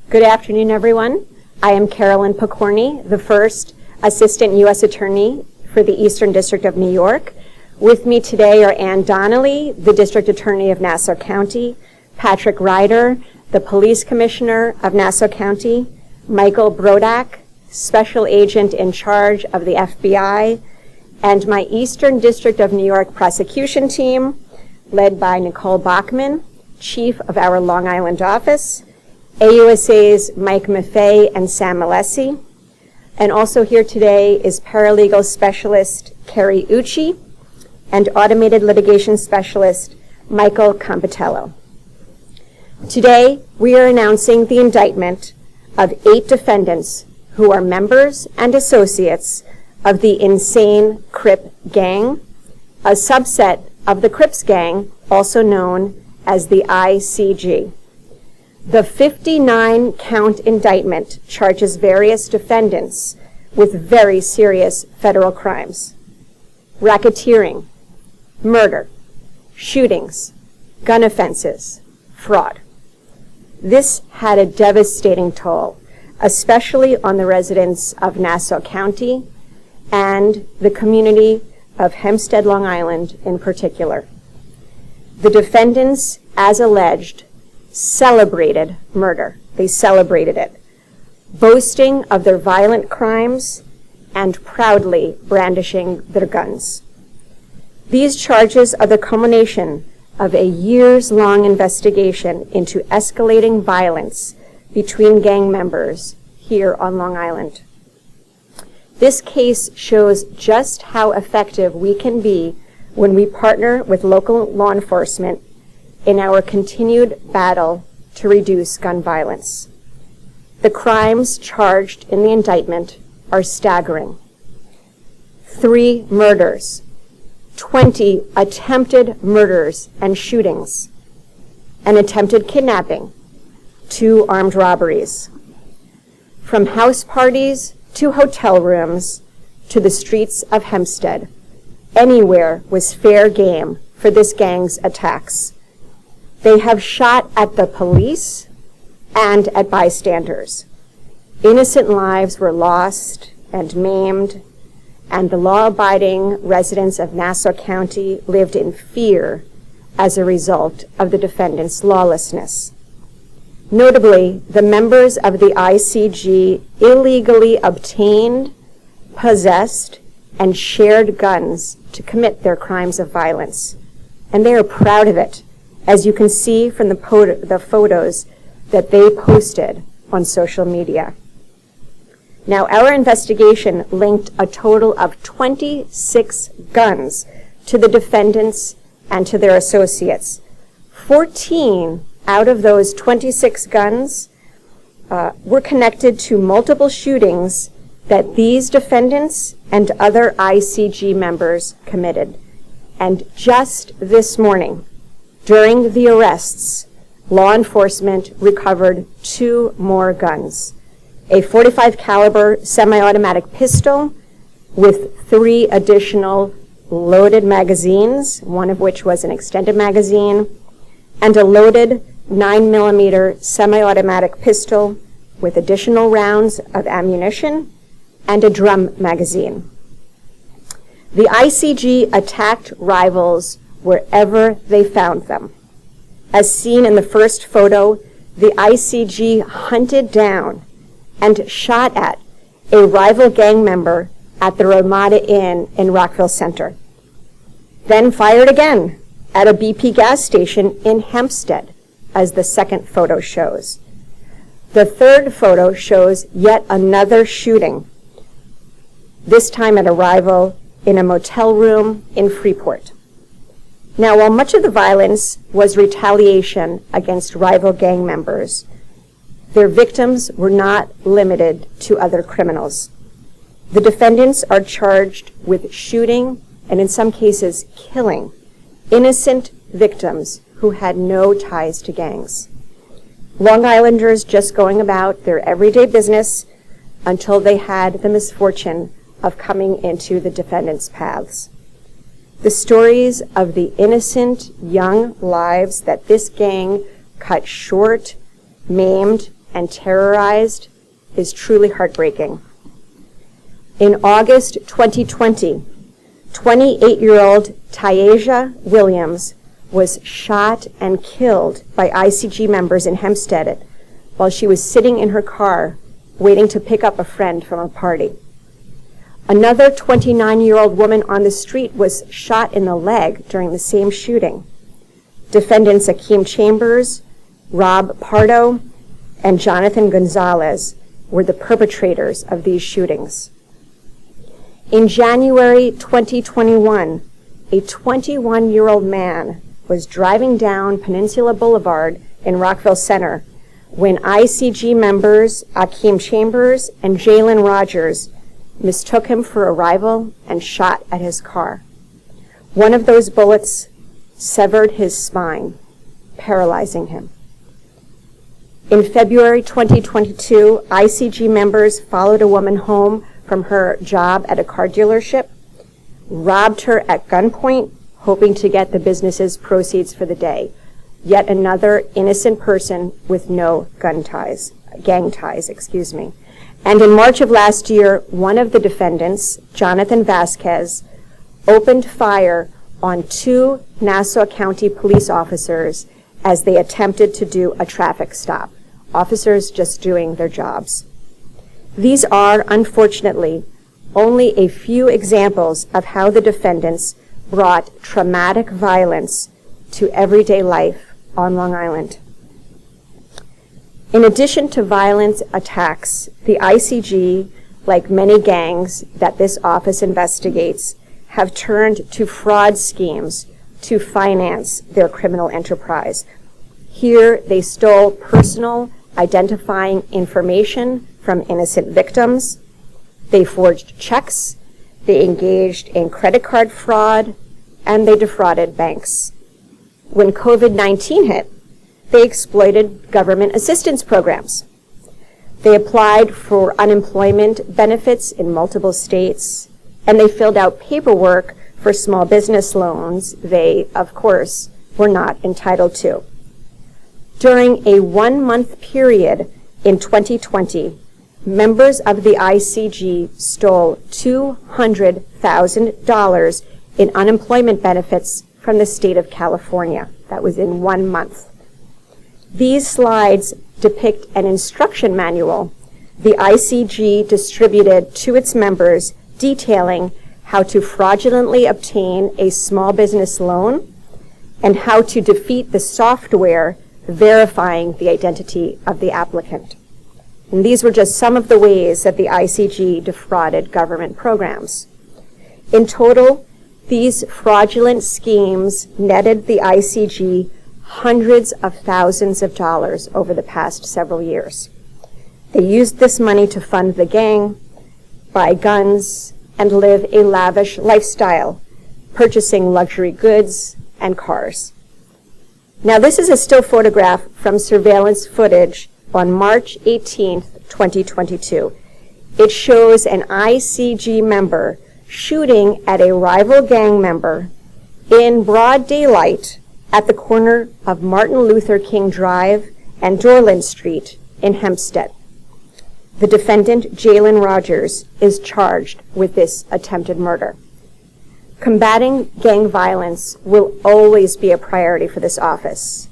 Good afternoon, everyone. I am Carolyn Pokorny, the first Assistant U.S. Attorney for the Eastern District of New York. With me today are Ann Donnelly, the District Attorney of Nassau County, Patrick Ryder, the Police Commissioner of Nassau County, Michael Brodak, Special Agent in charge of the FBI, and my Eastern District of New York prosecution team, led by Nicole Bachman, Chief of our Long Island office, AUSA's Mike Maffei and Sam Alessi, and also here today is Paralegal Specialist Kerry Ucci and Automated Litigation Specialist Michael Compitello. Today, we are announcing the indictment of 8 defendants who are members and associates of the Insane Crip Gang, a subset of the Crips Gang, also known as the ICG. The 59-count indictment charges various defendants with very serious federal crimes: racketeering, murder, shootings, gun offenses, fraud. This had a devastating toll, especially on the residents of Nassau County and the community of Hempstead, Long Island in particular. The defendants, as alleged, celebrated murder. They celebrated it, boasting of their violent crimes and proudly brandishing their guns. These charges are the culmination of a years-long investigation into escalating violence between gang members here on Long Island. This case shows just how effective we can be when we partner with local law enforcement in our continued battle to reduce gun violence. The crimes charged in the indictment are staggering: 3 murders, 20 attempted murders and shootings, an attempted kidnapping, 2 armed robberies. From house parties to hotel rooms to the streets of Hempstead, anywhere was fair game for this gang's attacks. They have shot at the police and at bystanders. Innocent lives were lost and maimed, and the law-abiding residents of Nassau County lived in fear as a result of the defendants' lawlessness. Notably, the members of the ICG illegally obtained, possessed, and shared guns to commit their crimes of violence, and they are proud of it, as you can see from the photos that they posted on social media. Now, our investigation linked a total of 26 guns to the defendants and to their associates. 14 out of those 26 guns were connected to multiple shootings that these defendants and other ICG members committed. And just this morning, during the arrests, law enforcement recovered 2 more guns: a .45 caliber semi-automatic pistol with 3 additional loaded magazines, one of which was an extended magazine, and a loaded 9mm semi-automatic pistol with additional rounds of ammunition and a drum magazine. The ICG attacked rivals wherever they found them. As seen in the first photo, the ICG hunted down and shot at a rival gang member at the Ramada Inn in Rockville Center, then fired again at a BP gas station in Hempstead, as the second photo shows. The third photo shows yet another shooting, this time at a rival in a motel room in Freeport. Now, while much of the violence was retaliation against rival gang members, their victims were not limited to other criminals. The defendants are charged with shooting and, in some cases, killing innocent victims who had no ties to gangs. Long Islanders just going about their everyday business until they had the misfortune of coming into the defendants' paths. The stories of the innocent young lives that this gang cut short, maimed, and terrorized is truly heartbreaking. In August 2020, 28-year-old Tayaja Williams was shot and killed by ICG members in Hempstead while she was sitting in her car waiting to pick up a friend from a party. Another 29-year-old woman on the street was shot in the leg during the same shooting. Defendants Akeem Chambers, Rob Pardo, and Jonathan Gonzalez were the perpetrators of these shootings. In January 2021, a 21-year-old man was driving down Peninsula Boulevard in Rockville Center when ICG members Akeem Chambers and Jalen Rogers mistook him for a rival and shot at his car. One of those bullets severed his spine, paralyzing him. In February 2022, ICG members followed a woman home from her job at a car dealership, robbed her at gunpoint, hoping to get the business's proceeds for the day. Yet another innocent person with no gang ties. And in March of last year, one of the defendants, Jonathan Vasquez, opened fire on 2 Nassau County police officers as they attempted to do a traffic stop. Officers just doing their jobs. These are, unfortunately, only a few examples of how the defendants brought traumatic violence to everyday life on Long Island. In addition to violent attacks, the ICG, like many gangs that this office investigates, have turned to fraud schemes to finance their criminal enterprise. Here, they stole personal identifying information from innocent victims. They forged checks, they engaged in credit card fraud, and they defrauded banks. When COVID-19 hit, they exploited government assistance programs. They applied for unemployment benefits in multiple states, and they filled out paperwork for small business loans they, of course, were not entitled to. During a 1-month period in 2020, members of the ICG stole $200,000 in unemployment benefits from the state of California. That was in 1 month. These slides depict an instruction manual the ICG distributed to its members detailing how to fraudulently obtain a small business loan and how to defeat the software verifying the identity of the applicant. And these were just some of the ways that the ICG defrauded government programs. In total, these fraudulent schemes netted the ICG hundreds of thousands of dollars over the past several years. They used this money to fund the gang, buy guns, and live a lavish lifestyle, purchasing luxury goods and cars. Now, this is a still photograph from surveillance footage on March 18th, 2022. It shows an ICG member shooting at a rival gang member in broad daylight at the corner of Martin Luther King Drive and Dorland Street in Hempstead. The defendant, Jalen Rogers, is charged with this attempted murder. Combating gang violence will always be a priority for this office.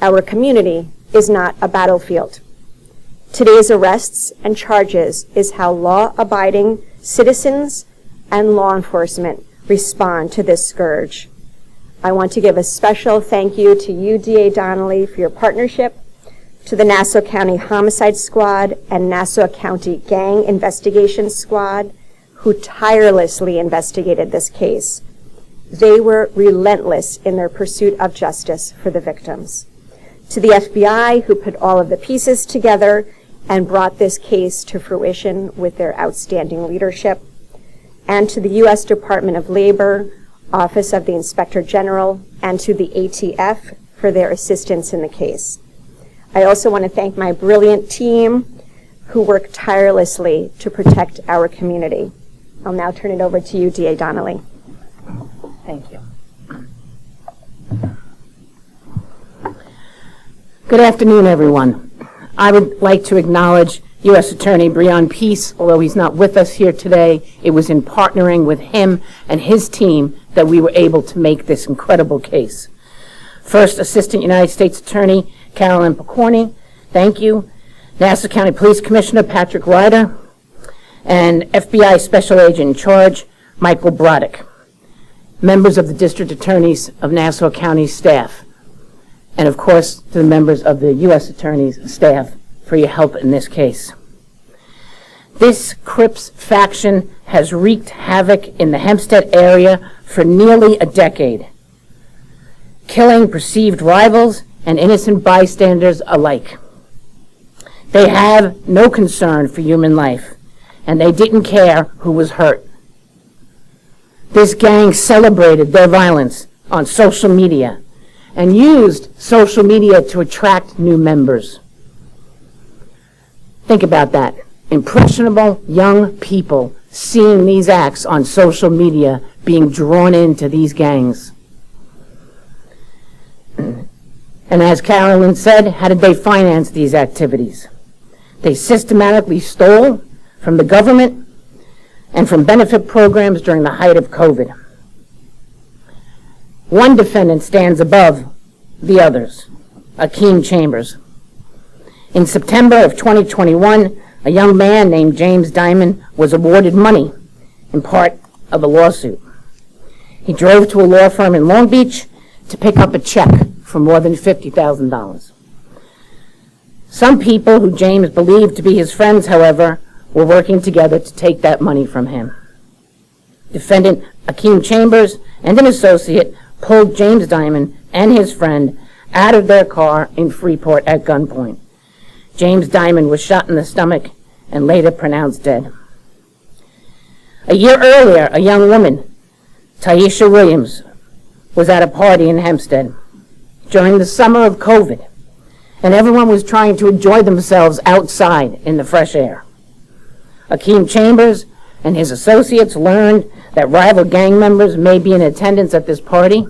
Our community is not a battlefield. Today's arrests and charges is how law-abiding citizens and law enforcement respond to this scourge. I want to give a special thank you to you, DA Donnelly, for your partnership, to the Nassau County Homicide Squad and Nassau County Gang Investigation Squad, who tirelessly investigated this case. They were relentless in their pursuit of justice for the victims. To the FBI, who put all of the pieces together and brought this case to fruition with their outstanding leadership, and to the U.S. Department of Labor, Office of the Inspector General, and to the ATF for their assistance in the case. I also want to thank my brilliant team who worked tirelessly to protect our community. I'll now turn it over to you, DA Donnelly. Thank you. Good afternoon, everyone. I would like to acknowledge U.S. Attorney Breon Peace. Although he's not with us here today, it was in partnering with him and his team that we were able to make this incredible case. First, Assistant United States Attorney Carolyn Pokorny, thank you. Nassau County Police Commissioner Patrick Ryder, and FBI Special Agent in Charge Michael Broderick. Members of the District Attorneys of Nassau County staff, and of course to the members of the U.S. Attorney's staff for your help in this case. This Crips faction has wreaked havoc in the Hempstead area for nearly a decade, killing perceived rivals and innocent bystanders alike. They have no concern for human life, and they didn't care who was hurt. This gang celebrated their violence on social media and used social media to attract new members. Think about that. Impressionable young people seeing these acts on social media, being drawn into these gangs. And as Carolyn said, how did they finance these activities? They systematically stole from the government and from benefit programs during the height of COVID. One defendant stands above the others, Akeem Chambers. In September of 2021, a young man named James Diamond was awarded money in part of a lawsuit. He drove to a law firm in Long Beach to pick up a check for more than $50,000. Some people who James believed to be his friends, however, were working together to take that money from him. Defendant Akeem Chambers and an associate pulled James Diamond and his friend out of their car in Freeport at gunpoint. James Diamond was shot in the stomach and later pronounced dead. A year earlier, a young woman, Taisha Williams, was at a party in Hempstead during the summer of COVID, and everyone was trying to enjoy themselves outside in the fresh air. Akeem Chambers and his associates learned that rival gang members may be in attendance at this party,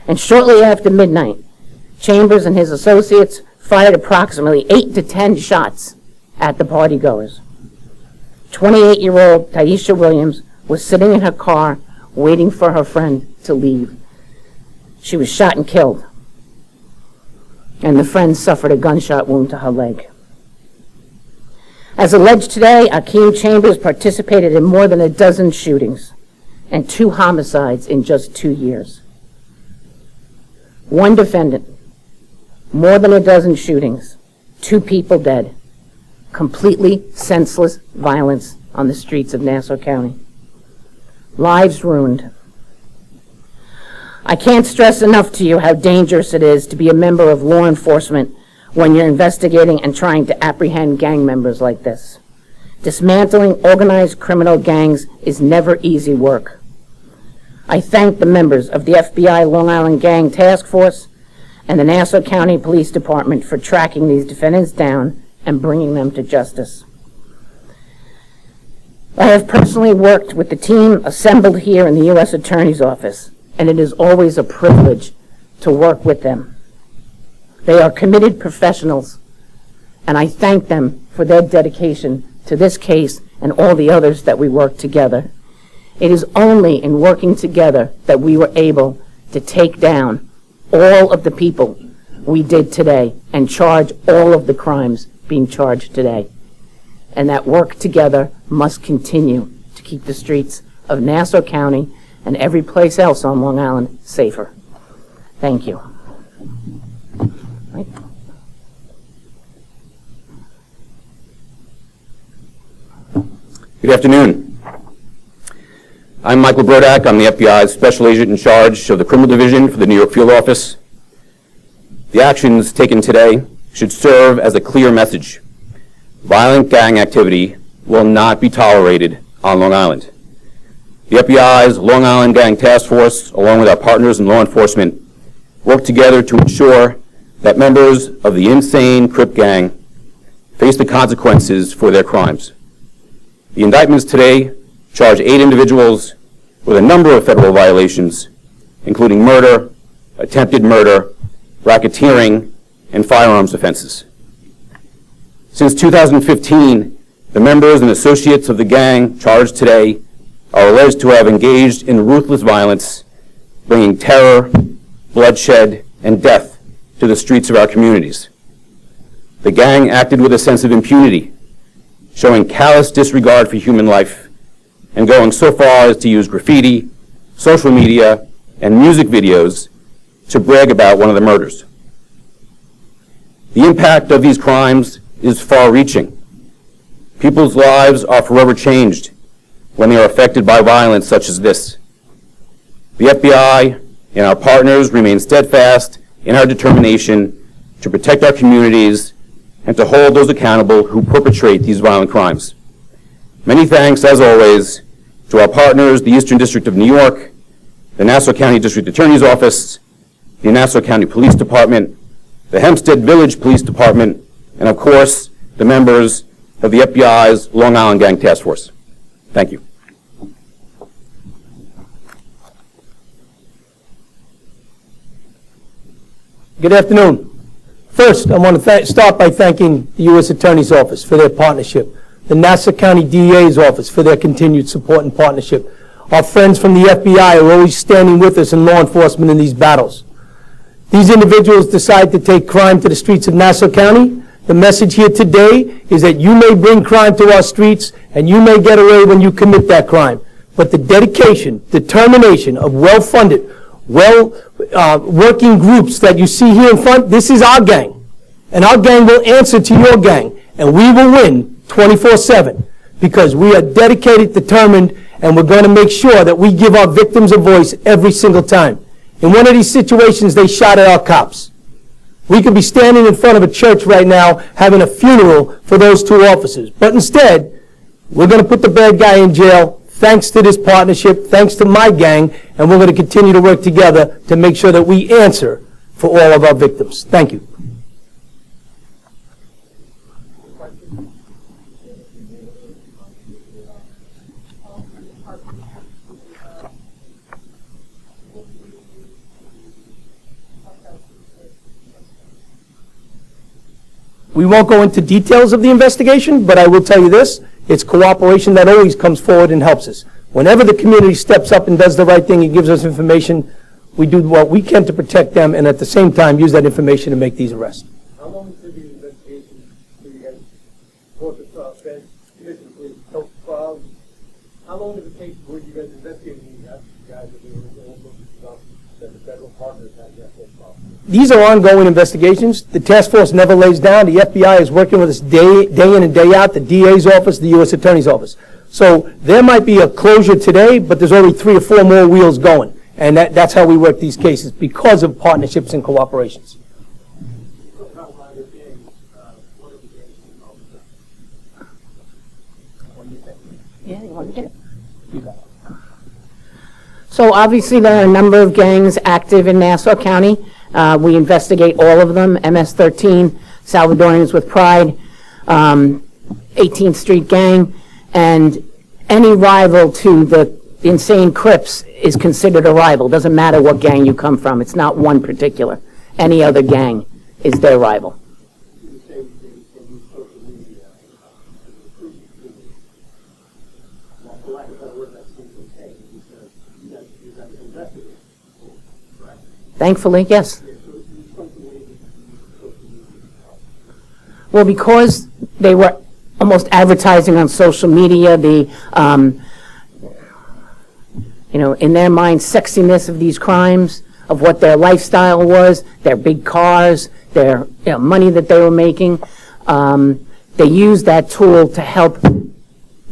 and shortly after midnight, Chambers and his associates fired approximately 8 to 10 shots at the partygoers. 28-year-old Taisha Williams was sitting in her car waiting for her friend to leave. She was shot and killed, and the friend suffered a gunshot wound to her leg. As alleged today, Akeem Chambers participated in more than a dozen shootings and 2 homicides in just 2 years. One defendant, more than a dozen shootings, 2 people dead, completely senseless violence on the streets of Nassau County. Lives ruined. I can't stress enough to you how dangerous it is to be a member of law enforcement when you're investigating and trying to apprehend gang members like this. Dismantling organized criminal gangs is never easy work. I thank the members of the FBI Long Island Gang Task Force and the Nassau County Police Department for tracking these defendants down and bringing them to justice. I have personally worked with the team assembled here in the U.S. Attorney's Office, and it is always a privilege to work with them. They are committed professionals, and I thank them for their dedication to this case and all the others that we work together. It is only in working together that we were able to take down all of the people we did today and charge all of the crimes being charged today. And that work together must continue to keep the streets of Nassau County and every place else on Long Island safer. Thank you. Right. Good afternoon. I'm Michael Broderick. I'm the FBI's Special Agent in charge of the Criminal Division for the New York Field Office. The actions taken today should serve as a clear message. Violent gang activity will not be tolerated on Long Island. The FBI's Long Island Gang Task Force, along with our partners in law enforcement, work together to ensure that members of the Insane Crip Gang face the consequences for their crimes. The indictments today charge 8 individuals with a number of federal violations, including murder, attempted murder, racketeering, and firearms offenses. Since 2015, the members and associates of the gang charged today are alleged to have engaged in ruthless violence, bringing terror, bloodshed, and death to the streets of our communities. The gang acted with a sense of impunity, showing callous disregard for human life, and going so far as to use graffiti, social media, and music videos to brag about one of the murders. The impact of these crimes is far-reaching. People's lives are forever changed when they are affected by violence such as this. The FBI and our partners remain steadfast in our determination to protect our communities and to hold those accountable who perpetrate these violent crimes. Many thanks, as always, to our partners, the Eastern District of New York, the Nassau County District Attorney's Office, the Nassau County Police Department, the Hempstead Village Police Department, and of course, the members of the FBI's Long Island Gang Task Force. Thank you. Good afternoon. First, I want to start by thanking the U.S. Attorney's Office for their partnership, the Nassau County DA's Office for their continued support and partnership. Our friends from the FBI are always standing with us in law enforcement in these battles. These individuals decide to take crime to the streets of Nassau County. The message here today is that you may bring crime to our streets and you may get away when you commit that crime. But the dedication, determination of well-funded, working groups that you see here in front, this is our gang. And our gang will answer to your gang. And we will win 24/7 because we are dedicated, determined, and we're going to make sure that we give our victims a voice every single time. In one of these situations, they shot at our cops. We could be standing in front of a church right now having a funeral for those two officers. But instead, we're going to put the bad guy in jail thanks to this partnership, thanks to my gang, and we're going to continue to work together to make sure that we answer for all of our victims. Thank you. We won't go into details of the investigation, but I will tell you this, it's cooperation that always comes forward and helps us. Whenever the community steps up and does the right thing and gives us information, we do what we can to protect them and at the same time use that information to make these arrests. How long has the investigation for you guys brought the feds, commission, please? So, how long does it take for you guys investigating these guys that we were all looking stuff that the federal partners have yet so far? These are ongoing investigations. The task force never lays down. The FBI is working with us day in and day out, the DA's office, the U.S. Attorney's Office. So there might be a closure today, but there's already 3 or 4 more wheels going. And that's how we work these cases, because of partnerships and cooperations. Yeah, you want to get it? You got it. So obviously there are a number of gangs active in Nassau County. We investigate all of them, MS-13, Salvadorians with Pride, 18th Street Gang, and any rival to the Insane Crips is considered a rival. Doesn't matter what gang you come from. It's not one particular. Any other gang is their rival. Thankfully, yes. Well, because they were almost advertising on social media, the, in their mind, sexiness of these crimes, of what their lifestyle was, their big cars, their money that they were making. They used that tool to help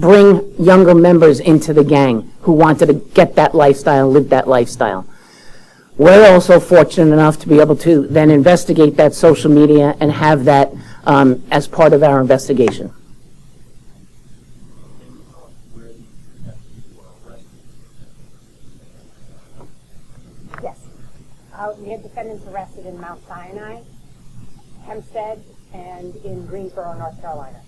bring younger members into the gang who wanted to get that lifestyle, live that lifestyle. We're also fortunate enough to be able to then investigate that social media and have that as part of our investigation. Yes. We had defendants arrested in Mount Sinai, Hempstead, and in Greensboro, North Carolina.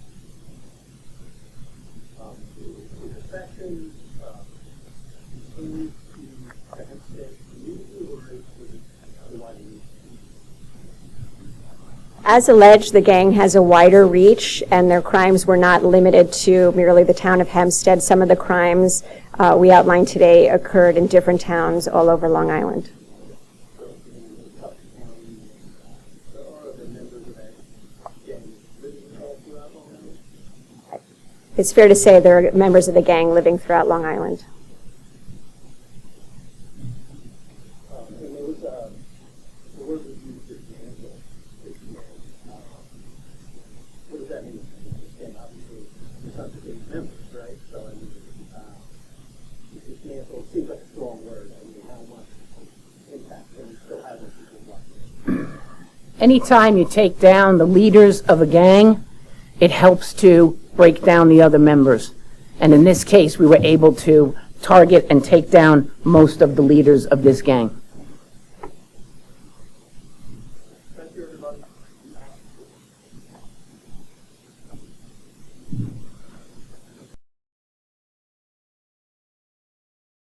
As alleged, the gang has a wider reach, and their crimes were not limited to merely the town of Hempstead. Some of the crimes we outlined today occurred in different towns all over Long Island. It's fair to say there are members of the gang living throughout Long Island. And there was the word was used dismantle. What does that mean? And obviously, it's not the same members, right? So, I mean, dismantle seems like a strong word. I mean, how much impact can we still have on people's lives? Anytime you take down the leaders of a gang, it helps to break down the other members. And in this case, we were able to target and take down most of the leaders of this gang.